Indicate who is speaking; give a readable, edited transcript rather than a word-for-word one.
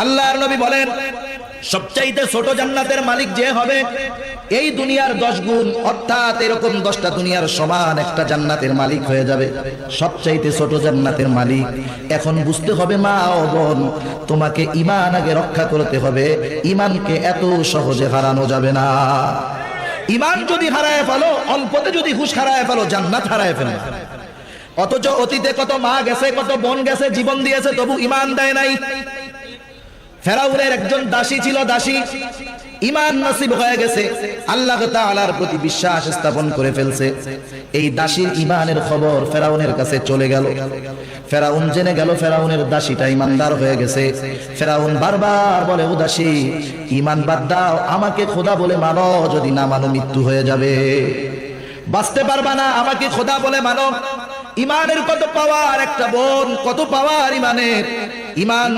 Speaker 1: আল্লাহর নবী বলেন সবচাইতে ছোট জান্নাতের মালিক যে হবে এই দুনিয়ার 10 গুণ অর্থাৎ এরকম 10টা দুনিয়ার সমান একটা জান্নাতের মালিক হয়ে যাবে, সবচাইতে ছোট জান্নাতের মালিক। এখন বুঝতে হবে মা ও বোন, তোমাকে ঈমান আগে রক্ষা করতে হবে। ঈমানকে এত সহজে হারানো যাবে না। ঈমান যদি হারায় ফেলো, অল্পতে যদি হুঁশ হারায় ফেলো, জান্নাত হারায় ফেলো। অথচ অতীতে কত মা গেছে, কত বোন গেছে, জীবন দিয়েছে, তবু ঈমান দেয় নাই। ফেরাউনের একজন দাসী ছিল, দাসী ঈমান নসিব হয়ে গেছে, আল্লাহ তাআলার প্রতি বিশ্বাস স্থাপন করে ফেলছে। এই দাসীর ঈমানের খবর ফেরাউনের কাছে চলে গেল। ফেরাউন জেনে গেল ফেরাউনের দাসীটা ঈমানদার হয়ে গেছে। ফেরাউন বারবার বলে, ও দাসী ঈমান বাদ দাও, আমাকে খোদা বলে মানো, যদি না মানো মৃত্যু হয়ে যাবে, বাঁচতে পারবা না, আমাকে খোদা বলে মানো। ঈমানের কত পাওয়ার, একটা বোন কত পাওয়ার ঈমানের। ঈমান